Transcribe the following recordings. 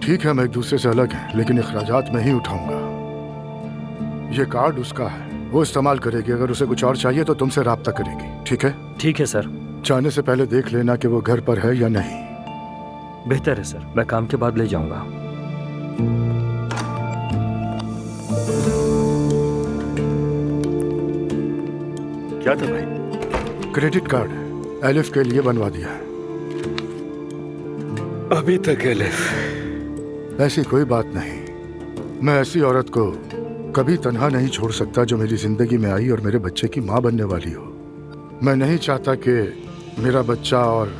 ठीक है, हम एक दूसरे से अलग हैं, लेकिन अखराजात मैं ही उठाऊंगा। ये कार्ड उसका है, वो इस्तेमाल करेगी। अगर उसे कुछ और चाहिए तो तुमसे राब्ता करेगी, ठीक है? ठीक है सर। जाने से पहले देख लेना कि वो घर पर है या नहीं। बेहतर है सर, मैं काम के बाद ले जाऊंगा। क्या था भाई? क्रेडिट कार्ड एलिफ के लिए बनवा दिया है। अभी तक एलिफ। ऐसी कोई बात नहीं, मैं ऐसी औरत को कभी तन्हा नहीं छोड़ सकता जो मेरी जिंदगी में आई और मेरे बच्चे की माँ बनने वाली हो। मैं नहीं चाहता कि मेरा बच्चा और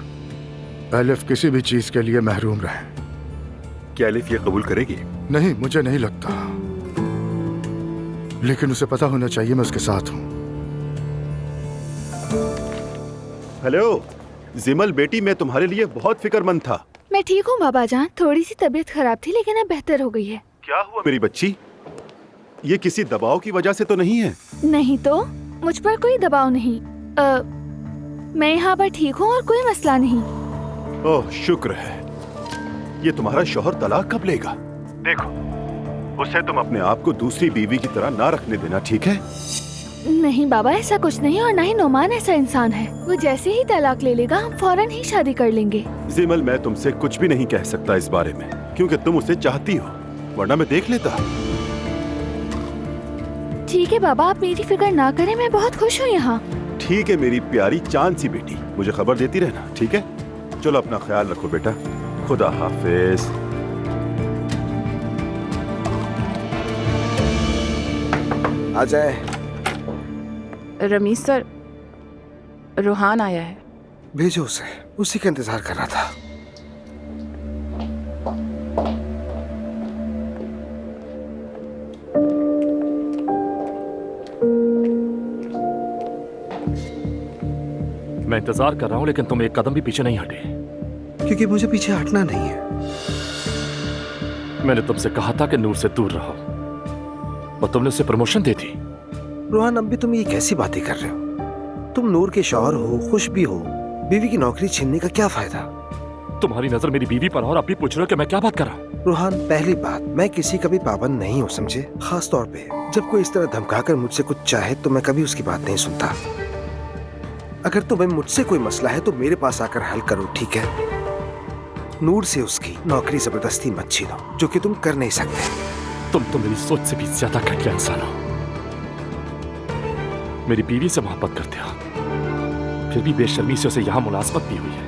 एलिफ किसी भी चीज के लिए महरूम रहे। क्या एलिफ ये कबूल करेगी? नहीं, मुझे नहीं लगता, लेकिन उसे पता होना चाहिए मैं उसके साथ हूँ। हेलो जिमल बेटी, मैं तुम्हारे लिए बहुत फिक्रमंद था। मैं ठीक हूँ बाबा जान, थोड़ी सी तबीयत खराब थी लेकिन अब बेहतर हो गई है। क्या हुआ मेरी बच्ची? ये किसी दबाव की वजह से तो नहीं है? नहीं तो, मुझ पर कोई दबाव नहीं। मैं यहाँ पर ठीक हूँ और कोई मसला नहीं। ओह शुक्र है। ये तुम्हारा शौहर तलाक कब लेगा? देखो, उसे तुम अपने आप को दूसरी बीवी की तरह ना रखने देना, ठीक है? नहीं बाबा, ऐसा कुछ नहीं, और ना ही नोमान ऐसा इंसान है। वो जैसे ही तलाक ले लेगा हम फौरन ही शादी कर लेंगे। जिमल, मैं तुमसे कुछ भी नहीं कह सकता इस बारे में, क्योंकि तुम उसे चाहती हो, वरना मैं देख लेता। ठीक है बाबा, आप मेरी फिक्र ना करें, मैं बहुत खुश हूँ यहाँ। ठीक है मेरी प्यारी चांद सी बेटी, मुझे खबर देती रहना, ठीक है? चलो अपना ख्याल रखो बेटा, खुदा हाफिज। आ जाए। रमीज सर, रोहान आया है। भेजो उसे, उसी का इंतजार कर रहा था। मैं इंतजार कर रहा हूँ, लेकिन तुम एक कदम भी पीछे नहीं हटे। क्योंकि मुझे पीछे हटना नहीं है। मैंने तुमसे कहा था कि नूर से दूर रहो, और तुमने उसे प्रमोशन दे दी। रोहान, अब भी तुम ये कैसी बातें कर रहे हो? तुम नूर के शौहर हो, खुश भी हो, बीवी की नौकरी छीनने का क्या फायदा? तुम्हारी नजर मेरी बीवी पर और अभी पूछ रहे हो कि मैं क्या बात कर रहा हूँ? रोहान, पहली बात, मैं किसी का भी पाबंद नहीं हूँ, समझे? खास तौर पे जब कोई इस तरह धमकाकर मुझसे कुछ चाहे तो मैं कभी उसकी बात नहीं सुनता। अगर तुम्हें मुझसे कोई मसला है तो मेरे पास आकर हल करो, ठीक है? नूर से उसकी नौकरी जबरदस्ती मत छीनो, जो कि तुम कर नहीं सकते। तुम तो मेरी सोच से भी ज्यादा घटिया इंसान हो। मेरी बीवी से मोहब्बत करते हो, फिर भी बेशर्मी से उसे यहाँ मुलाजमत दी हुई है।